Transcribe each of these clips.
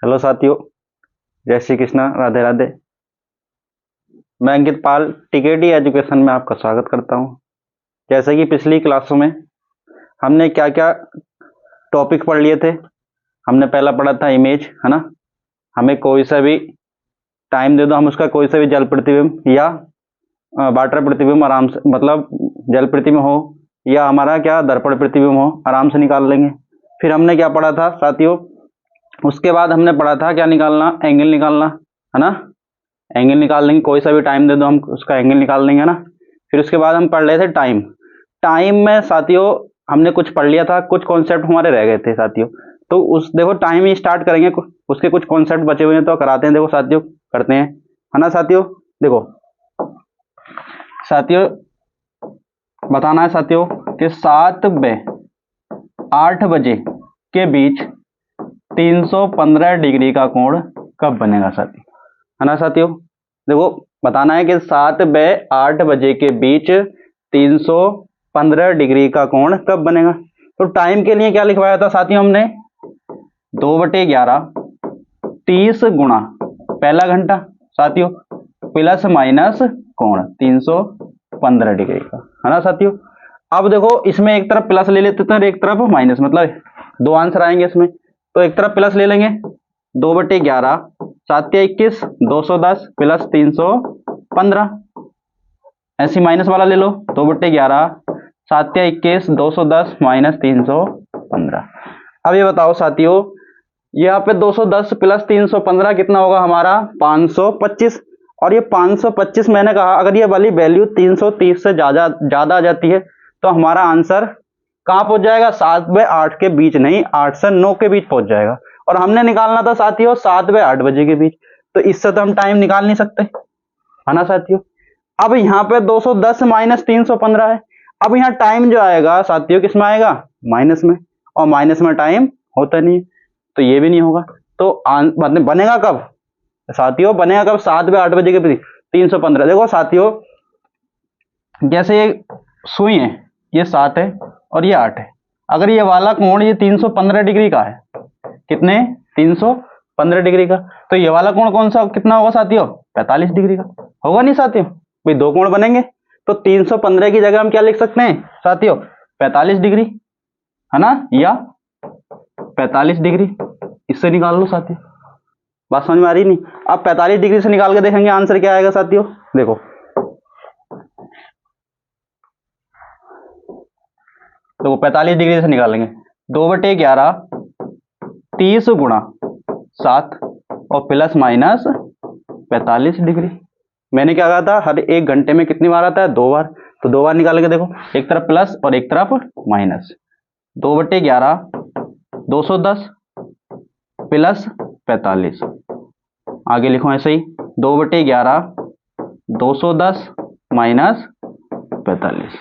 Hello साथियों, जय श्री कृष्णा, राधे राधे। मैं अंकित पाल टिकेटी एजुकेशन में आपका स्वागत करता हूं। जैसे कि पिछली क्लासों में हमने क्या क्या टॉपिक पढ़ लिए थे। हमने पहला पढ़ा था इमेज, है ना। हमें कोई सा भी टाइम दे दो, हम उसका कोई सा भी जल प्रतिबिंब या वाटर प्रतिबिंब आराम से, मतलब जल प्रतिबिंब हो या हमारा क्या दर्पण प्रतिबिंब हो, आराम से निकाल लेंगे। फिर हमने क्या पढ़ा था साथियों, उसके बाद हमने पढ़ा था क्या निकालना, एंगल निकालना, है ना। एंगल निकाल लेंगे, कोई सा भी टाइम दे दो हम उसका एंगल निकाल लेंगे, है ना। फिर उसके बाद हम पढ़ रहे थे टाइम। टाइम में साथियों हमने कुछ पढ़ लिया था, कुछ कॉन्सेप्ट हमारे रह गए थे साथियों। तो उस देखो टाइम ही स्टार्ट करेंगे, उसके कुछ कॉन्सेप्ट बचे हुए हैं तो कराते हैं। देखो साथियों, करते हैं, है ना साथियों। देखो साथियों, बताना है साथियों कि 7 बजे 8 बजे के बीच 315 डिग्री का कोण कब बनेगा साथियों, है ना साथियों। देखो बताना है कि 7 बजे 8 बजे के बीच 315 डिग्री का कोण कब बनेगा। तो टाइम के लिए क्या लिखवाया था साथियों हमने, 2/11 30 गुणा पहला घंटा साथियों प्लस माइनस कोण 315 डिग्री का, है ना साथियों। अब देखो इसमें एक तरफ प्लस ले लेते हैं और एक तरफ माइनस, मतलब दो आंसर आएंगे इसमें। तो एक तरफ प्लस ले लेंगे, 2/11 7 या 21 210 प्लस 315। ऐसी माइनस वाला ले लो, 2/11 7 या 21 210 माइनस 315। अब ये बताओ साथियों, यहाँ पे 210 प्लस 315 कितना होगा हमारा 525। और ये 525 मैंने कहा अगर ये वाली वैल्यू 330 से ज्यादा ज्यादा आ जाती है तो हमारा आंसर कहाँ पहुंच जाएगा, 7 बजे 8 के बीच नहीं, 8 से 9 के बीच पहुंच जाएगा। और हमने निकालना था साथियों 7 बजे 8 बजे के बीच, तो इससे तो हम टाइम निकाल नहीं सकते, है ना साथियों। अब यहाँ पे 210 माइनस 315 है। अब यहाँ टाइम जो आएगा साथियों किस में आएगा, माइनस में, और माइनस में टाइम होता नहीं है, तो ये भी नहीं होगा। तो बनेगा कब साथियों, बनेगा कब, 7 बजे 8 बजे के बीच 315। देखो साथियों, जैसे ये सुई है, ये 7 है और ये 8 है। अगर ये वाला कोण ये 315 डिग्री का है, कितने 315 डिग्री का, तो ये वाला कोण कौन सा कितना होगा साथियों, 45 डिग्री का होगा नहीं साथियों। भाई दो कोण बनेंगे तो 315 की जगह हम क्या लिख सकते हैं साथियों, 45 डिग्री, है ना, या 45 डिग्री। इससे निकाल लो साथियों, बात समझ में आ रही नहीं। अब 45 डिग्री से निकाल के देखेंगे आंसर क्या आएगा साथियों। देखो तो 45 डिग्री से निकालेंगे, 2/11 30 गुणा 7 और प्लस माइनस 45 डिग्री। मैंने क्या कहा था, हर एक घंटे में कितनी बार आता है, 2 बार, तो 2 बार निकालेंगे। देखो एक तरफ प्लस और एक तरफ माइनस, 2/11 210 प्लस 45, आगे लिखो ऐसे ही, 2/11 210 माइनस 45।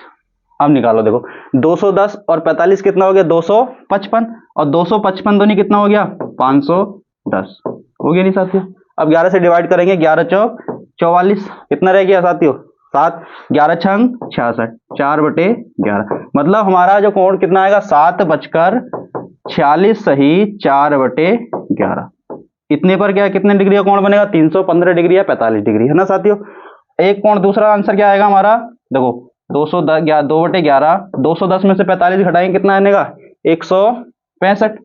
अब निकालो, देखो 210 और 45 कितना हो गया, 255, और 255 दूनी कितना हो गया 510, हो गया नहीं साथियों। अब 11 से डिवाइड करेंगे, 11 चौक 44, कितना रह गया साथियों 7, 11 छंग 66, 4/11, मतलब हमारा जो कोण कितना आएगा 7:46 सही 4/11। इतने पर क्या कितने डिग्री का कोण बनेगा, 315 डिग्री या 45 डिग्री, है ना साथियों। एक कोण दूसरा आंसर क्या आएगा हमारा, देखो 210 2/11 210 में से 45 घटाएंगे कितना आएगा 165,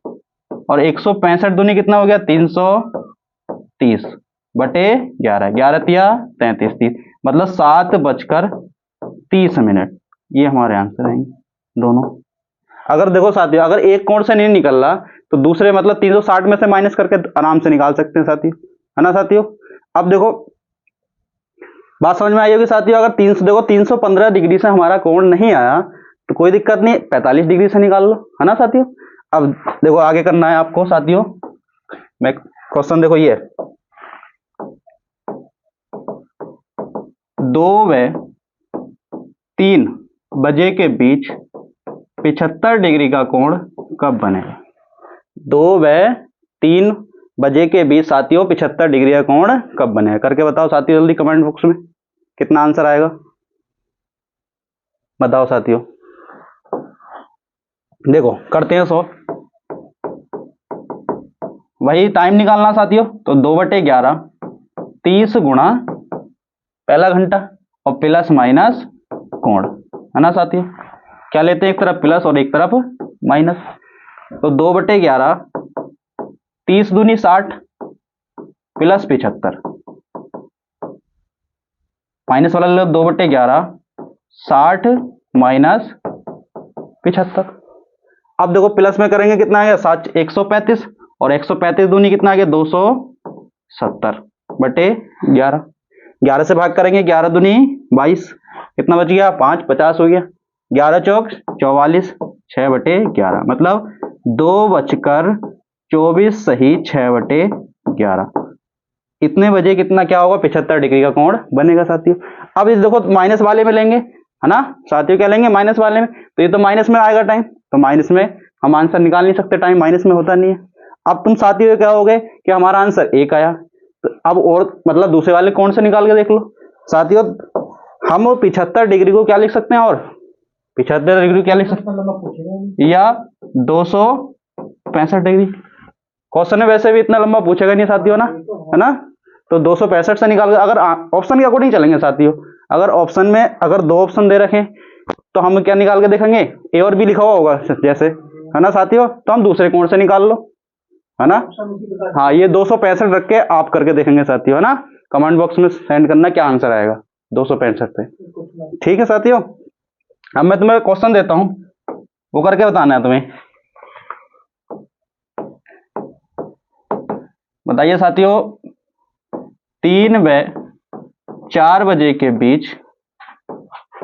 और 165 दूनी कितना हो गया 330/11, 11 तिया 33 30, मतलब 7:30। ये हमारे आंसर आएंगे दोनों। अगर देखो साथियों, अगर एक कोण से नहीं निकल रहा तो दूसरे मतलब 360 में से माइनस करके आराम से निकाल सकते हैं साथियों, है ना साथियों। अब देखो बात समझ में आई होगी साथियों। अगर 315 डिग्री से हमारा कोण नहीं आया तो कोई दिक्कत नहीं, 45 डिग्री से निकाल लो, है ना साथियों। अब देखो आगे करना है आपको साथियों, मैं क्वेश्चन देखो ये 2 व 3 बजे के बीच 75 डिग्री का कोण कब बनेगा। 2 व 3 बजे के बीच साथियों 75 डिग्री का कोण कब बनेगा, करके बताओ साथियों जल्दी कमेंट बॉक्स में, कितना आंसर आएगा बताओ साथियों। देखो करते हैं 100, वही टाइम निकालना साथियों, तो 2/11 30 गुणा पहला घंटा और प्लस माइनस कोण, है ना साथियों। क्या लेते हैं, एक तरफ प्लस और एक तरफ माइनस। तो 2/11 30 दूनी 60 प्लस 75 माइनस वाला ले लो 2/11 60 माइनस 75। अब देखो प्लस में करेंगे कितना आ गया 135 और 135 दूनी कितना आ गया 270/11। 11 से भाग करेंगे 11 दूनी 22 कितना बच गया 5 50 हो गया। 11 चौक 44 6/11 मतलब 2:24 सही 6/11। इतने बजे कितना क्या होगा 75 डिग्री का कोण बनेगा साथियों। अब इस देखो माइनस वाले में लेंगे, है ना साथियों, क्या लेंगे माइनस वाले में, तो ये तो माइनस में आएगा टाइम, तो माइनस में हम आंसर निकाल नहीं सकते, टाइम माइनस में होता नहीं है। अब तुम साथियों क्या होगे कि हमारा आंसर 1 आया, तो अब और मतलब दूसरे वाले कोण से निकाल के देख लो साथियों। हम 75 डिग्री को क्या लिख सकते हैं, और 75 डिग्री क्या लिख सकते हैं, या 265 डिग्री। क्वेश्चन में वैसे भी इतना लंबा पूछेगा नहीं साथियों ना, है ना, तो 265 से निकाल, अगर ऑप्शन के अकॉर्डिंग चलेंगे साथियों। अगर ऑप्शन में अगर 2 ऑप्शन दे रखे तो हम क्या निकाल के देखेंगे, ए और बी लिखा हुआ होगा जैसे, है ना साथियों, तो हम दूसरे कोण से निकाल लो, है ना। हाँ ये 265 रख के आप करके देखेंगे साथियों, है ना। कमेंट बॉक्स में सेंड करना क्या आंसर आएगा 265 पे, ठीक है साथियों। अब मैं तुम्हें क्वेश्चन देता हूं, वो करके बताना है तुम्हें। बताइए साथियों, 3 व 4 बजे के बीच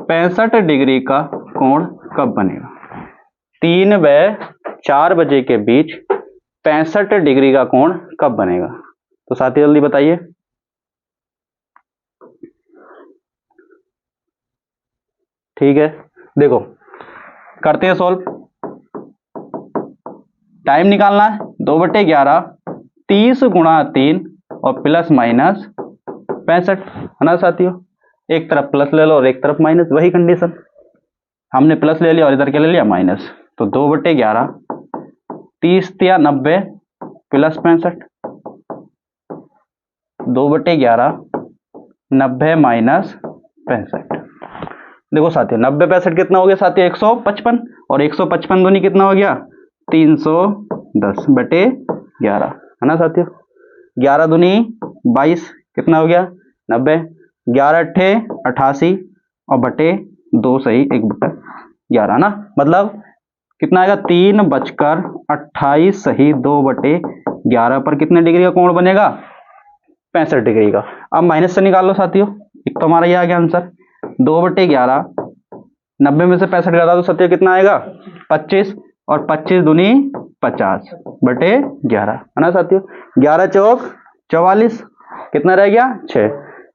65 डिग्री का कोण कब बनेगा। 3 व 4 बजे के बीच 65 डिग्री का कोण कब बनेगा, तो साथियों जल्दी बताइए। ठीक है देखो करते हैं सॉल्व। टाइम निकालना है 2/11 30 गुणा 3 और प्लस माइनस 65, है ना साथियों। एक तरफ प्लस ले लो और एक तरफ माइनस, वही कंडीशन, हमने प्लस ले लिया और इधर क्या ले लिया माइनस। तो 2/11 30 या 90 प्लस 65, 2/11 90 माइनस 65। देखो साथियों 90 65 कितना हो गया साथियों 155, और 155 दूनी कितना हो गया 310/11, है ना साथियों। 11 दूनी 22 कितना हो गया 90, 11 अट्ठे 88 और बटे 2 सही 1/11, ना, मतलब कितना आएगा 3:28 सही 2/11 पर कितने डिग्री का कोण बनेगा 65 डिग्री का। अब माइनस से निकाल लो साथियों, एक तो हमारा ये आ गया आंसर 2/11 90 में से 65 घटा दो साथियों कितना आएगा 25, और 25 दूनी 50/11, है ना साथियों। 11 चौक 44 कितना रह गया 6,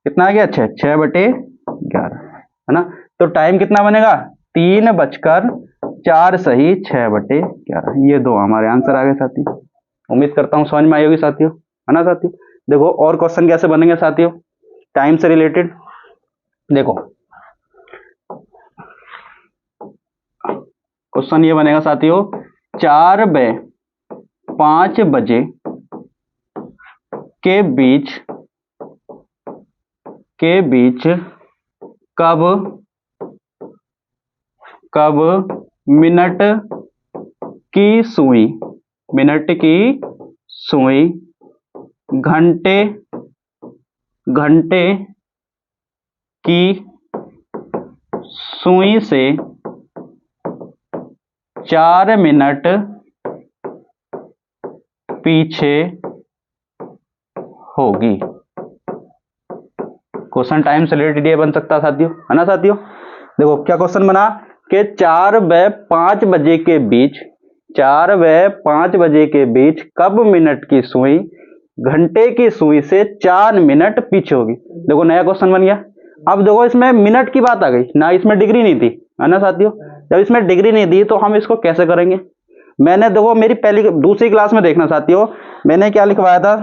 कितना आ गया 6/11, है ना। तो टाइम कितना बनेगा 3:04 सही 6/11। ये दो हमारे आंसर आ गए साथियों। उम्मीद करता हूँ समझ में आई होगी साथियों, है ना साथियों। देखो और क्वेश्चन कैसे बनेंगे साथियों टाइम से रिलेटेड। देखो क्वेश्चन ये बनेगा साथियों 4 व 5 बजे के बीच कब मिनट की सुई घंटे की सुई से 4 मिनट पीछे होगी। क्वेश्चन टाइम से रिलेटेड ये बन सकता है साथियों, है ना साथियों। देखो क्या क्वेश्चन बना कि 4 व 5 बजे के बीच 4 व 5 बजे के बीच कब मिनट की सुई घंटे की सुई से 4 मिनट पीछे होगी। देखो नया क्वेश्चन बन गया। अब देखो इसमें मिनट की बात आ गई ना, इसमें डिग्री नहीं थी, है ना साथियों। जब इसमें डिग्री नहीं दी तो हम इसको कैसे करेंगे। मैंने देखो मेरी दूसरी क्लास में देखना साथियों, मैंने क्या लिखवाया था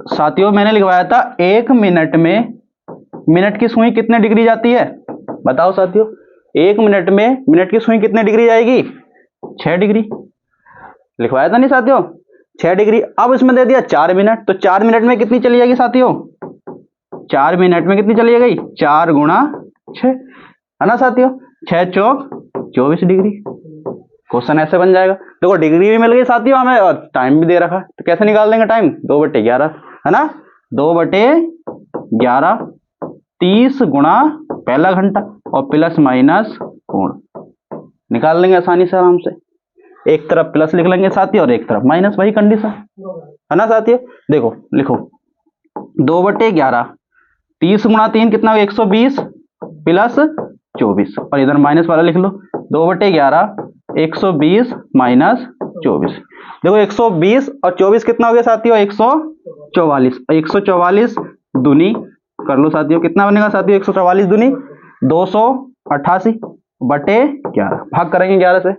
साथियों, मैंने लिखवाया था 1 मिनट में मिनट की सुई कितने डिग्री जाती है बताओ साथियों। 1 मिनट में मिनट की सुई कितने डिग्री जाएगी 6 डिग्री। लिखवाया था नहीं साथियों, 6 डिग्री। अब इसमें दे दिया 4 मिनट, तो 4 मिनट में कितनी चली जाएगी साथियों, 4 मिनट में कितनी चली गई, 4 गुणा 6, है ना साथियों, 6 चौक 24 डिग्री। क्वेश्चन ऐसे बन जाएगा। देखो डिग्री भी मिल गई साथियों हमें और टाइम भी दे रखा है, तो कैसे निकाल देंगे टाइम, 2/11, है ना, 2/11, 30 गुणा पहला घंटा और प्लस माइनस कोण, निकाल लेंगे आसानी से आराम से। एक तरफ प्लस लिख लेंगे साथियों और एक तरफ माइनस, वही कंडीशन, है ना साथियों। देखो लिखो 2/11, 30 गुणा 3 कितना हो, 120 प्लस 24, और इधर माइनस वाला लिख लो, 2/11, 120 माइनस 24। देखो 120 और 24 कितना हो गया साथियों, 144, 144 दूनी कर लो साथियों, कितना बनेगा साथियों, 144 दूनी 288/11, भाग करेंगे 11 से,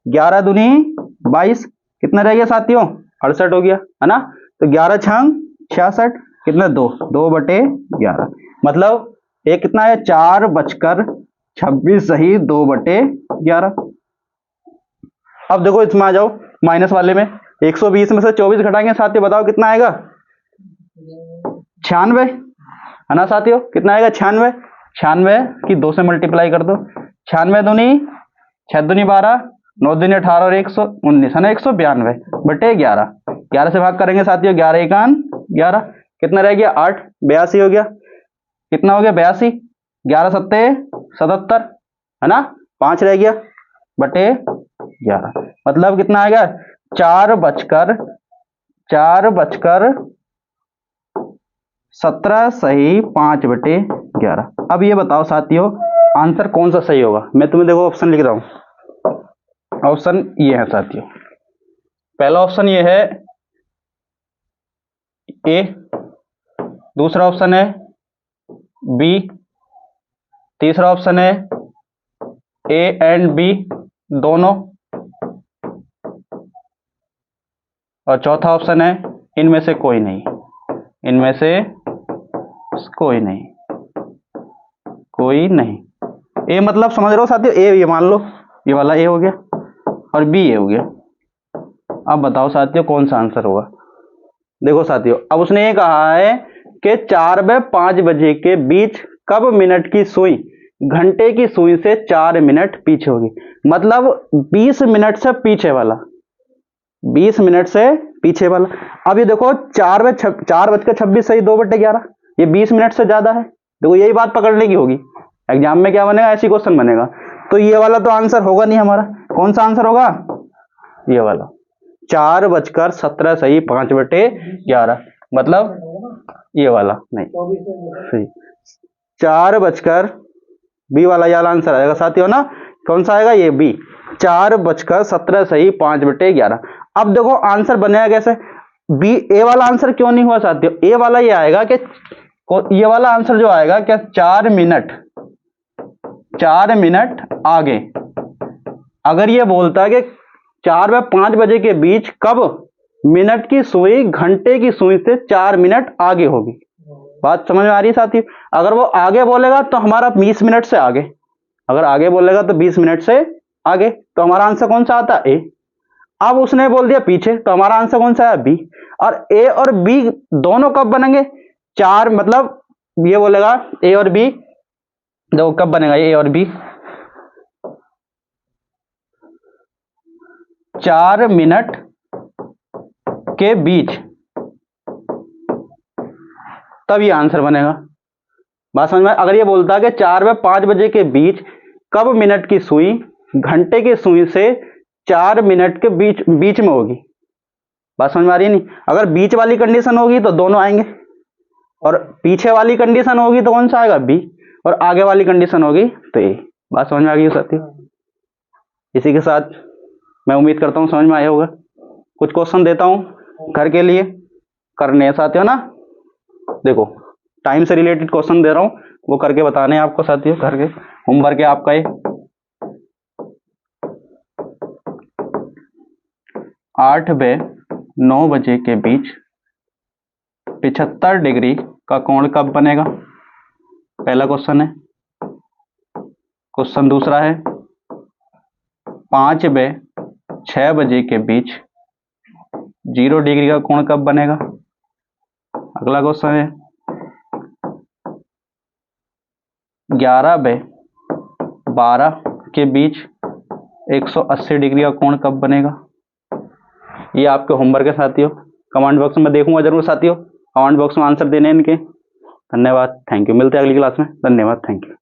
11 दूनी 22, कितना रह गया साथियों, 68 हो गया, है ना। तो 11 छंग 66, कितना 2/11, मतलब ये कितना है, 4:26 सही 2/11। अब देखो इसमें आ जाओ माइनस वाले में, 120 में से 24 घटाएंगे साथियों, बताओ कितना आएगा, 96, है ना साथियों, कितना आएगा 96, 96 की 2 से मल्टीप्लाई कर दो, 96 दूनी 6 दूनी 12, 9 दूनी 18 और 119, है ना, 192/11, 11 से भाग करेंगे साथियों, 11 एकान 11, कितना रह गया 8, 82 हो गया, कितना हो गया 82, 11 सत्ते 77, है ना, 5 रह गया बटे 11, मतलब कितना आएगा, 4:17 सही 5/11। अब ये बताओ साथियों आंसर कौन सा सही होगा, मैं तुम्हें देखो ऑप्शन लिख रहा हूं, ऑप्शन ये है साथियों, पहला ऑप्शन ये है ए, दूसरा ऑप्शन है बी, तीसरा ऑप्शन है ए एंड बी दोनों, और चौथा ऑप्शन है इनमें से कोई नहीं, इनमें से कोई नहीं, कोई नहीं। ए मतलब समझ रहे हो साथियों, ए ये मान लो ये वाला ए हो गया और बी ए हो गया। अब बताओ साथियों कौन सा आंसर होगा। देखो साथियों अब उसने ये कहा है कि 4 व 5 बजे के बीच कब मिनट की सुई घंटे की सुई से 4 मिनट पीछे होगी, मतलब 20 मिनट से पीछे वाला, 20 मिनट से पीछे वाला। अब ये देखो 4:26 सही 2/11, ये 20 मिनट से ज्यादा है, देखो यही बात पकड़ने की होगी, एग्जाम में क्या बनेगा, ऐसी क्वेश्चन बनेगा। तो ये वाला तो आंसर होगा नहीं हमारा, कौन सा आंसर होगा, ये वाला 4:17 सही 5/11, मतलब ये वाला नहीं सही, 4 बी वाला ये वाला आंसर आएगा साथियों ना, कौन सा आएगा, ये बी, 4:17 सही 5/11। अब देखो आंसर बनेगा कैसे, बी ए वाला आंसर क्यों नहीं हुआ साथियों, ए वाला ये आएगा कि ये वाला आंसर जो आएगा क्या, 4 मिनट आगे। अगर ये बोलता है कि 4 व 5 बजे के बीच कब मिनट की सुई घंटे की सुई से 4 मिनट आगे होगी, बात समझ में आ रही है साथी। अगर वो आगे बोलेगा तो हमारा 20 मिनट से आगे, अगर आगे बोलेगा तो 20 मिनट से आगे, तो हमारा आंसर कौन सा आता है, ए। अब उसने बोल दिया पीछे, तो हमारा आंसर कौन सा है, बी। और ए और बी दोनों कब बनेंगे, 4 मतलब ये बोलेगा ए और बी, देखो कब बनेगा ए और बी, 4 मिनट के बीच, तब ये आंसर बनेगा, बात समझ में। अगर ये बोलता है कि 4 व 5 बजे के बीच कब मिनट की सुई घंटे की सुई से 4 मिनट के बीच में होगी, बात समझ में आ रही है नहीं। अगर बीच वाली कंडीशन होगी तो दोनों आएंगे, और पीछे वाली कंडीशन होगी तो कौन सा आएगा, बी, और आगे वाली कंडीशन होगी तो ए। बात समझ में आ गई साथियों। इसी के साथ मैं उम्मीद करता हूं समझ में आया होगा। कुछ क्वेश्चन देता हूं घर के लिए करने हैं साथियों ना, देखो टाइम से रिलेटेड क्वेश्चन दे रहा हूं, वो करके बताने हैं आपको साथियों, घर के होमवर्क है आपका ये। 8 व 9 बजे के बीच 75 डिग्री का कोण कब बनेगा, पहला क्वेश्चन है। क्वेश्चन दूसरा है 5 व 6 बजे के बीच 0 डिग्री का कोण कब बनेगा? अगला क्वेश्चन है 11/12 के बीच 180 डिग्री का कोण कब बनेगा? ये आपके होमवर्क है साथियों, कमेंट बॉक्स में देखूंगा जरूर साथियों, कमेंट बॉक्स में आंसर देने इनके। धन्यवाद, थैंक यू, मिलते हैं अगली क्लास में। धन्यवाद, थैंक यू।